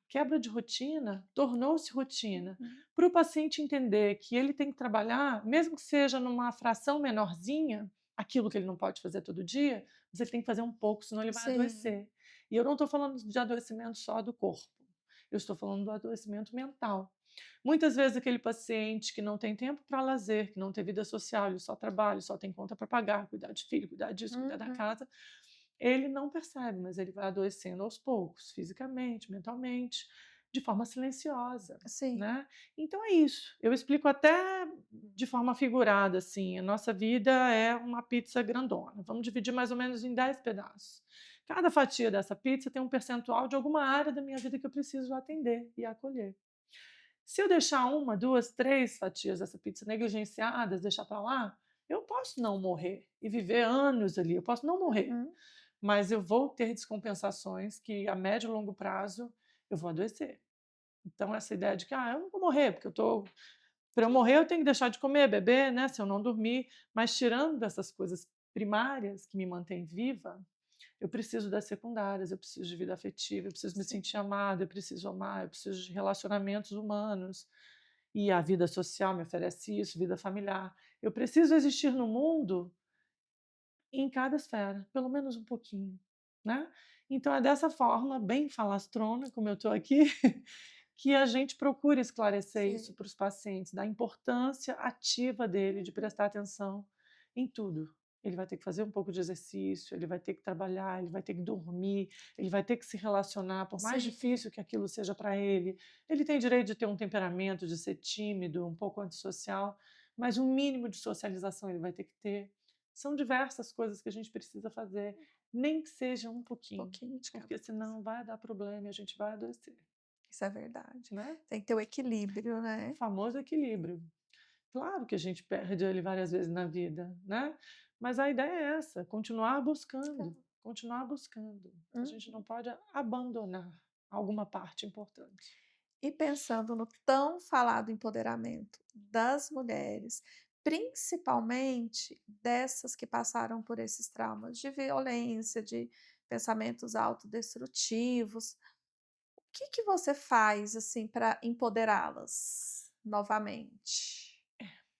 Quebra de rotina tornou-se rotina. Uhum. Para o paciente entender que ele tem que trabalhar, mesmo que seja numa fração menorzinha, aquilo que ele não pode fazer todo dia, mas ele tem que fazer um pouco, senão ele vai Sim. adoecer. E eu não estou falando de adoecimento só do corpo, eu estou falando do adoecimento mental. Muitas vezes aquele paciente que não tem tempo para lazer, que não tem vida social, ele só trabalha, só tem conta para pagar, cuidar de filho, cuidar disso, cuidar da Uhum. casa, ele não percebe, mas ele vai adoecendo aos poucos, fisicamente, mentalmente, de forma silenciosa, Sim. né. Então é isso, eu explico até de forma figurada, assim, a nossa vida é uma pizza grandona, vamos dividir mais ou menos em 10 pedaços. Cada fatia dessa pizza tem um percentual de alguma área da minha vida que eu preciso atender e acolher. Se eu deixar uma, 2, 3 fatias dessa pizza negligenciadas, deixar para lá, eu posso não morrer e viver anos ali, eu posso não morrer, Uhum. mas eu vou ter descompensações que a médio e longo prazo eu vou adoecer. Então essa ideia de que: "Ah, eu não vou morrer, porque eu tô para eu morrer eu tenho que deixar de comer, beber, né, se eu não dormir", mas tirando dessas coisas primárias que me mantêm viva, eu preciso das secundárias, eu preciso de vida afetiva, eu preciso me Sim, sentir amada, eu preciso amar, eu preciso de relacionamentos humanos. E a vida social me oferece isso, vida familiar. Eu preciso existir no mundo em cada esfera, pelo menos um pouquinho, né. Então é dessa forma, bem falastrona, como eu estou aqui, que a gente procura esclarecer isso sim. para os pacientes, da importância ativa dele de Uhum. prestar atenção em tudo. Ele vai ter que fazer um pouco de exercício, ele vai ter que trabalhar, ele vai ter que dormir, ele vai ter que se relacionar, por mais Sim, difícil que aquilo seja para ele. Ele tem direito de ter um temperamento, de ser tímido, um pouco antissocial, mas um mínimo de socialização ele vai ter que ter. São diversas coisas que a gente precisa fazer, nem que seja um um pouquinho, pouquinho de cada porque vez. senão vai dar problema e a gente vai adoecer, Isso é verdade. né? Tem que ter o equilíbrio, O né. famoso equilíbrio. Claro que a gente perde ele várias vezes na vida, né? Mas a ideia é essa, continuar É. buscando, continuar buscando. A gente não Uhum. pode abandonar alguma parte importante. E pensando no tão falado empoderamento das mulheres, principalmente dessas que passaram por esses traumas de violência, de pensamentos autodestrutivos, o que que você faz, assim, para empoderá-las novamente?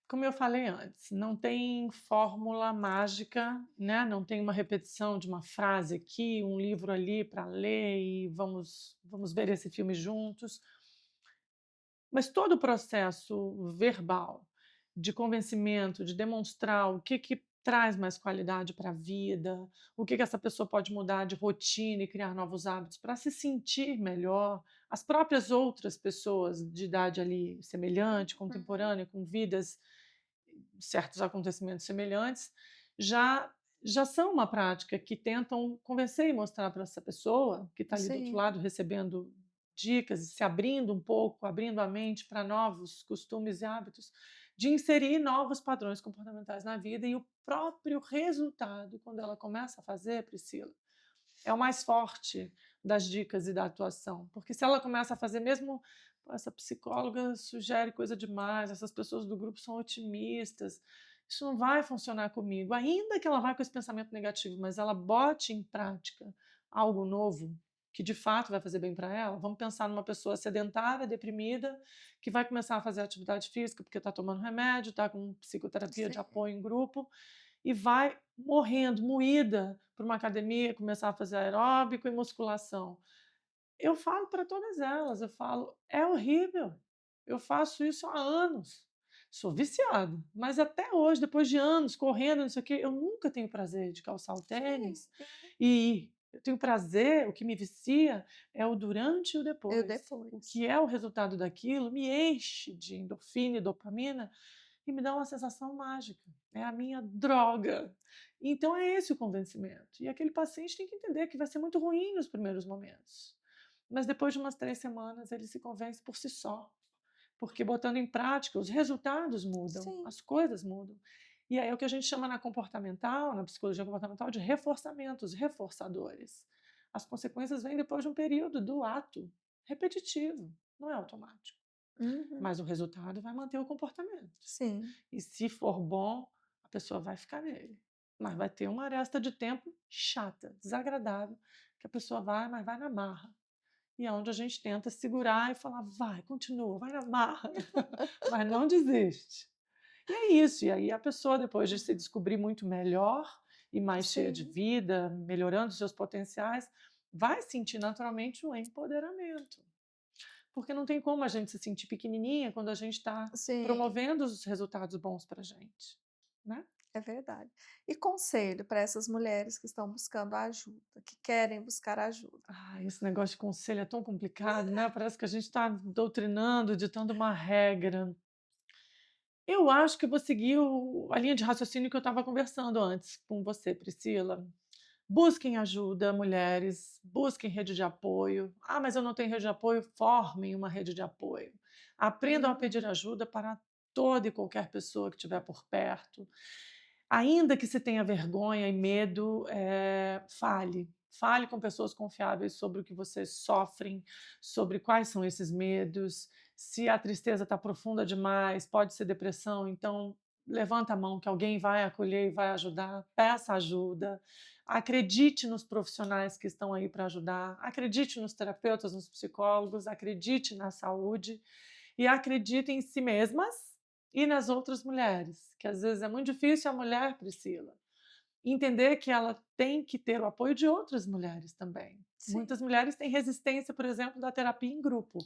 Como eu falei antes, não tem fórmula mágica, né? Não tem uma repetição de uma frase aqui, um livro ali para ler e vamos ver esse filme juntos. Mas todo o processo verbal de convencimento, de demonstrar o que traz mais qualidade para a vida, o que essa pessoa pode mudar de rotina e criar novos hábitos para se sentir melhor, as próprias outras pessoas de idade ali semelhante, Uhum. contemporânea, com vidas, certos acontecimentos semelhantes, já já são uma prática que tentam convencer e mostrar para essa pessoa que está ali do outro Sim, lado recebendo dicas e se abrindo um pouco, abrindo a mente para novos costumes e hábitos, de inserir novos padrões comportamentais na vida e o próprio resultado, quando ela começa a fazer, Priscila, é o mais forte das dicas e da atuação, porque se ela começa a fazer mesmo, "Pô, essa psicóloga sugere coisa demais, essas pessoas do grupo são otimistas, isso não vai funcionar comigo", ainda que ela vá com esse pensamento negativo, mas ela bote em prática algo novo, que de fato vai fazer bem para ela. Vamos pensar numa pessoa sedentária, deprimida, que vai começar a fazer atividade física porque está tomando remédio, está com psicoterapia de sim, apoio em grupo, e vai morrendo, moída, para uma academia, começar a fazer aeróbico e musculação. Eu falo para todas elas, eu falo: "É horrível, eu faço isso há anos, sou viciado, mas até hoje, depois de anos correndo, não sei o quê, eu nunca tenho prazer de calçar o sim, tênis sim. e ir. Eu tenho prazer, o que me vicia é o durante e o Eu depois. O depois. que é o resultado daquilo me enche de endorfina e dopamina e me dá uma sensação mágica, é a minha droga". Então é esse o convencimento. E aquele paciente tem que entender que vai ser muito ruim nos primeiros momentos, mas depois de umas 3 semanas ele se convence por si só, porque botando em prática os resultados mudam, Sim. as coisas mudam. E aí é o que a gente chama na comportamental, na psicologia comportamental, de reforçamentos, reforçadores. As consequências vêm depois de um período do ato repetitivo, não é automático, Uhum. mas o resultado vai manter o comportamento. Sim, E se for bom, a pessoa vai ficar nele. Mas vai ter uma aresta de tempo chata, desagradável, que a pessoa vai, mas vai na marra. E é onde a gente tenta segurar e falar: vai, continua, vai na marra, mas não desiste. E é isso. E aí a pessoa, depois de se descobrir muito melhor e mais cheia de sim, vida, melhorando seus potenciais, vai sentir naturalmente o empoderamento. Porque não tem como a gente se sentir pequenininha quando a gente está sim, promovendo os resultados bons para a gente, né? é verdade. E conselho para essas mulheres que estão buscando ajuda, que querem buscar ajuda? Ah, esse negócio de conselho é tão complicado, né? Parece que a gente está doutrinando, ditando uma regra. Eu acho que eu vou seguir a linha de raciocínio que eu estava conversando antes com você, Priscila. Busquem ajuda, mulheres, busquem rede de apoio. Ah, mas eu não tenho rede de apoio, formem uma rede de apoio. Aprendam a pedir Uhum. ajuda para toda e qualquer pessoa que estiver por perto. Ainda que se tenha vergonha e medo, fale. Fale com pessoas confiáveis sobre o que vocês sofrem, sobre quais são esses medos. Se a tristeza está profunda demais, pode ser depressão, então levanta a mão que alguém vai acolher e vai ajudar, peça ajuda, acredite nos profissionais que estão aí para ajudar, acredite nos terapeutas, nos psicólogos, acredite na saúde e acredite em si mesmas e nas outras mulheres, que às vezes é muito difícil a mulher, Priscila, entender que ela tem que ter o apoio de outras mulheres também. Sim. Muitas mulheres têm resistência, por exemplo, da terapia em grupo.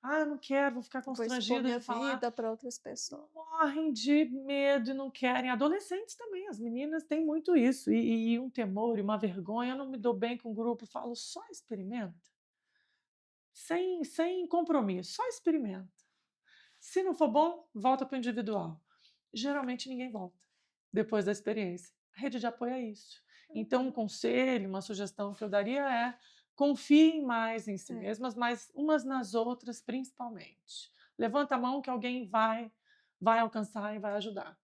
Ah, eu não quero, vou ficar Vou expor constrangida minha de falar. vida para outras pessoas. Morrem de medo e não querem. Adolescentes também, as meninas têm muito isso. E um temor e uma vergonha. Eu não me dou bem com o grupo. Falo, só experimenta. Sem compromisso, só experimenta. Se não for bom, volta para o individual. Geralmente ninguém volta depois da experiência. A rede de apoio é isso. Então, um Uhum. conselho, uma sugestão que eu daria é: confiem mais em si É. mesmas, mas umas nas outras principalmente. Levanta a mão que alguém vai alcançar e vai ajudar.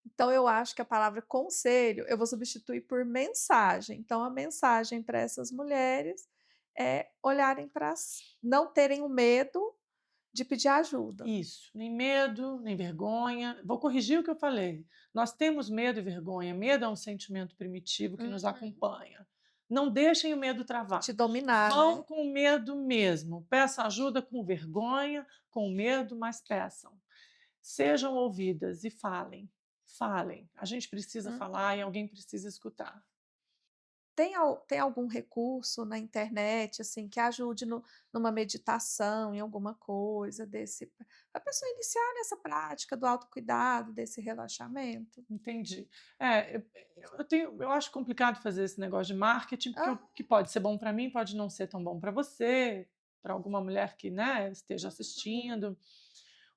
Então eu acho que a palavra conselho eu vou substituir por mensagem. Então a mensagem para essas mulheres é olharem para não terem o medo de pedir ajuda. Isso, nem medo, nem vergonha. Vou corrigir o que eu falei. Nós temos medo e vergonha. Medo é um sentimento primitivo que nos Uhum. acompanha. Não deixem o medo Te travar. dominar, Vão né. com medo mesmo. Peçam ajuda com vergonha, com medo, mas peçam. Sejam ouvidas e falem. Falem. A gente precisa falar e Uhum. alguém precisa escutar. Tem algum recurso na internet, assim, que ajude numa meditação, em alguma coisa desse para a pessoa iniciar nessa prática do autocuidado, desse relaxamento? Entendi. É, eu acho complicado fazer esse negócio de marketing, porque Ah, que pode ser bom para mim, pode não ser tão bom para você, para alguma mulher que, né, esteja uhum. assistindo.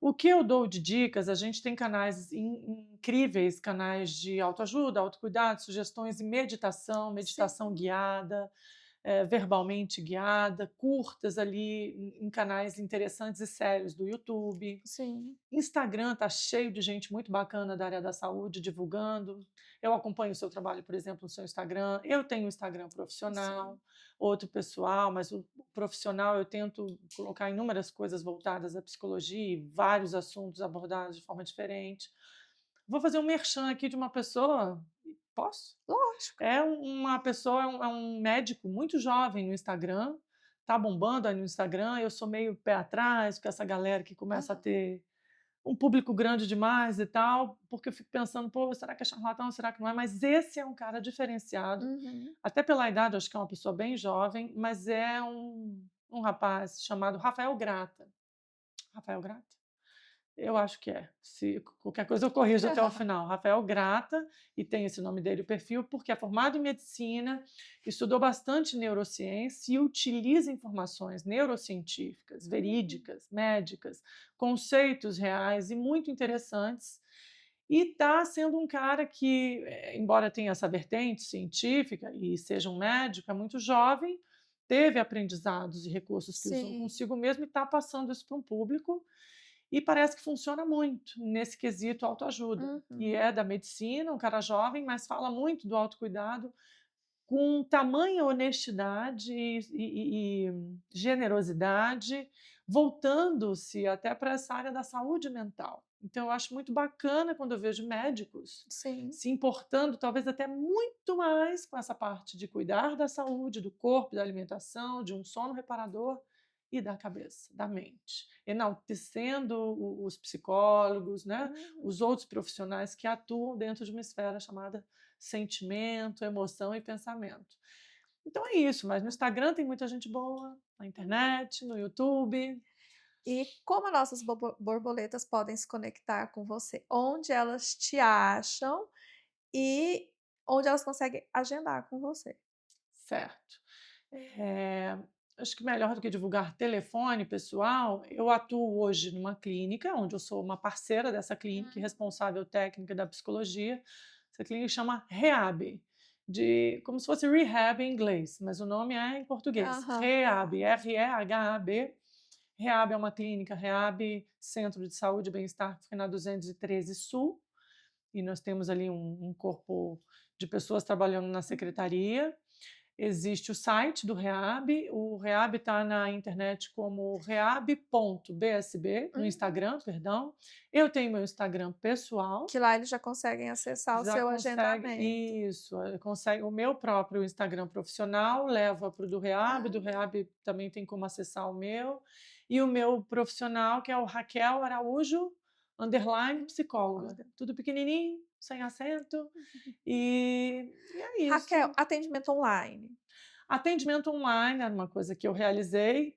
O que eu dou de dicas, a gente tem canais incríveis, canais de autoajuda, autocuidado, sugestões e meditação, meditação Sim, guiada, verbalmente guiada, curtas ali em canais interessantes e sérios do YouTube. sim, Instagram tá cheio de gente muito bacana da área da saúde divulgando. Eu acompanho o seu trabalho, por exemplo, no seu Instagram. Eu tenho um Instagram sim. profissional, outro pessoal, mas o profissional eu tento colocar inúmeras coisas voltadas à psicologia e vários assuntos abordados de forma diferente. Vou fazer um merchan aqui de uma pessoa. Posso? Lógico. Uma pessoa, é um médico muito jovem no Instagram, tá bombando aí no Instagram. Eu sou meio pé atrás com essa galera que começa a Aham. ter um público grande demais e tal, porque eu fico pensando: "Pô, será que é charlatão, será que não é?". Mas esse é um cara diferenciado, Uhum. até pela idade, acho que é uma pessoa bem jovem, mas é um rapaz chamado Rafael Grata. Rafael Grata? Eu acho que é. Se qualquer coisa eu corrijo até o final. Rafael Grata, e tem esse nome dele, o perfil, porque é formado em medicina, estudou bastante neurociência e utiliza informações neurocientíficas, Hum, verídicas, médicas, conceitos reais e muito interessantes. E está sendo um cara que, embora tenha essa vertente científica e seja um médico, é muito jovem, teve aprendizados e recursos que usou sim. consigo mesmo e está passando isso para um público e parece que funciona muito nesse quesito autoajuda. E Uhum. é da medicina, um cara jovem, mas fala muito do autocuidado com tamanha honestidade e generosidade, voltando-se até para essa área da saúde mental. Então eu acho muito bacana quando eu vejo médicos Sim. se importando, talvez até muito mais com essa parte de cuidar da saúde, do corpo, da alimentação, de um sono reparador e da cabeça, da mente, enaltecendo os psicólogos, né, Uhum. os outros profissionais que atuam dentro de uma esfera chamada sentimento, emoção e pensamento. Então é isso, mas no Instagram tem muita gente boa, na internet, no YouTube. E como nossas borboletas podem se conectar com você? Onde elas te acham e onde elas conseguem agendar com você? Certo. Eh, Acho que melhor do que divulgar telefone pessoal, eu atuo hoje numa clínica, onde eu sou uma parceira dessa clínica e Uhum. responsável técnica da psicologia. Essa clínica chama REHAB, de como se fosse rehab em inglês, mas o nome é em português, Aham. REHAB, REHAB. REHAB é uma clínica, REHAB Centro de Saúde e Bem-Estar, que fica na 213 Sul, e nós temos ali um corpo de pessoas trabalhando na Uhum. secretaria. Existe o site do Reab, o Reab está na internet como reab.bsb, no Uhum. Instagram, perdão. Eu tenho meu Instagram pessoal, Que lá eles já conseguem acessar o já seu consegue agendamento. isso, consegue o meu próprio Instagram profissional, leva para o Ah, do Reab também tem como acessar o meu, e o meu profissional, que é o Raquel Araújo, underline psicóloga, olha. tudo pequenininho, sem acento, e é Raquel, isso. atendimento online. Atendimento online era uma coisa que eu realizei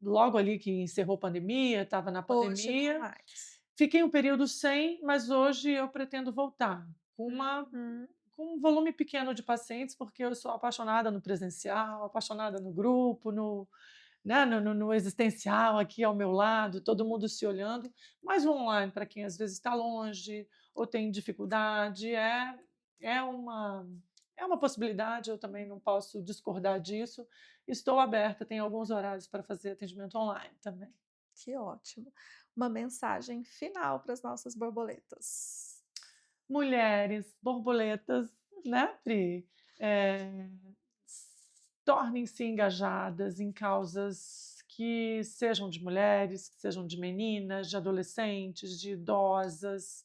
logo ali que encerrou a pandemia, estava na Hoje não pandemia. mais. Fiquei um período sem, mas hoje eu pretendo voltar com Uhum. com um volume pequeno de pacientes, porque eu sou apaixonada no presencial, apaixonada no grupo, né, no existencial aqui ao meu lado, todo mundo se olhando, mas o online, para quem às vezes está longe ou tem dificuldade, é uma é uma possibilidade, eu também não posso discordar disso. Estou aberta, tem alguns horários para fazer atendimento online também. Que ótimo. Uma mensagem final para as nossas borboletas. Mulheres, borboletas, né, Pri? Eh, Tornem-se engajadas em causas que sejam de mulheres, que sejam de meninas, de adolescentes, de idosas,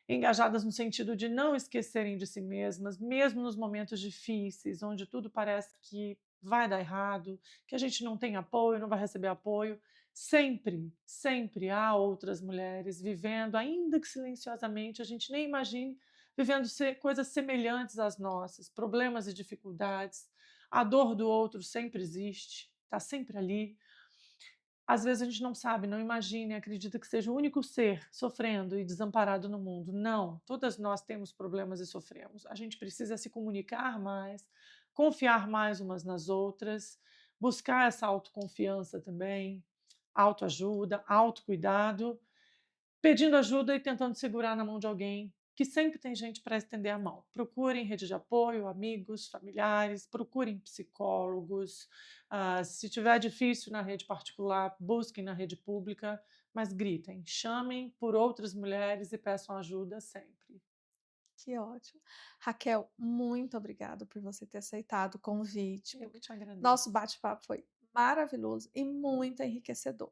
engajadas no sentido de não esquecerem de si mesmas, mesmo nos momentos difíceis, onde tudo parece que vai dar errado, que a gente não tem apoio, não vai receber apoio. Sempre, sempre há outras mulheres vivendo, ainda que silenciosamente, a gente nem imagine, vivendo coisas semelhantes às nossas, problemas e dificuldades. A dor do outro sempre existe, está sempre ali. Às vezes a gente não sabe, não imagina, acredita que seja o único ser sofrendo e desamparado no mundo. Não, todas nós temos problemas e sofremos. A gente precisa se comunicar mais, confiar mais umas nas outras, buscar essa autoconfiança também, autoajuda, autocuidado, pedindo ajuda e tentando segurar na mão de alguém, que sempre tem gente para estender a mão. Procurem rede de apoio, amigos, familiares, procurem psicólogos. Se tiver difícil na rede particular, busquem na rede pública, mas gritem, chamem por outras mulheres e peçam ajuda sempre. Que ótimo. Raquel, muito obrigada por você ter aceitado o convite. Eu que te Nosso agradeço. bate-papo foi maravilhoso e muito enriquecedor.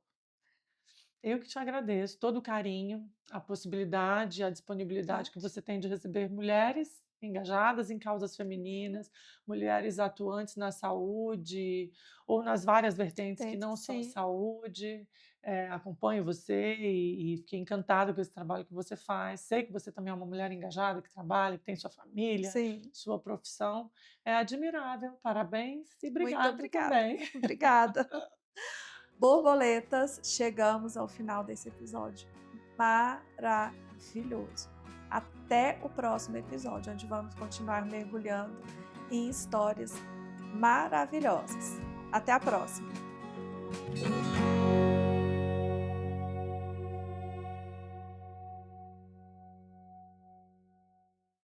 Eu que te agradeço todo o carinho, a possibilidade, a disponibilidade que Verdade. você tem de receber mulheres engajadas em causas femininas, mulheres atuantes na saúde ou nas várias vertentes que não só a Sim, saúde. Acompanho você e fiquei encantada com esse trabalho que você faz. Sei que você também é uma mulher engajada, que trabalha, que tem sua família, sim. sua profissão. É admirável. Parabéns e Muito obrigada obrigada. também. Obrigada. Borboletas, chegamos ao final desse episódio maravilhoso. Até o próximo episódio, onde vamos continuar mergulhando em histórias maravilhosas. Até a próxima!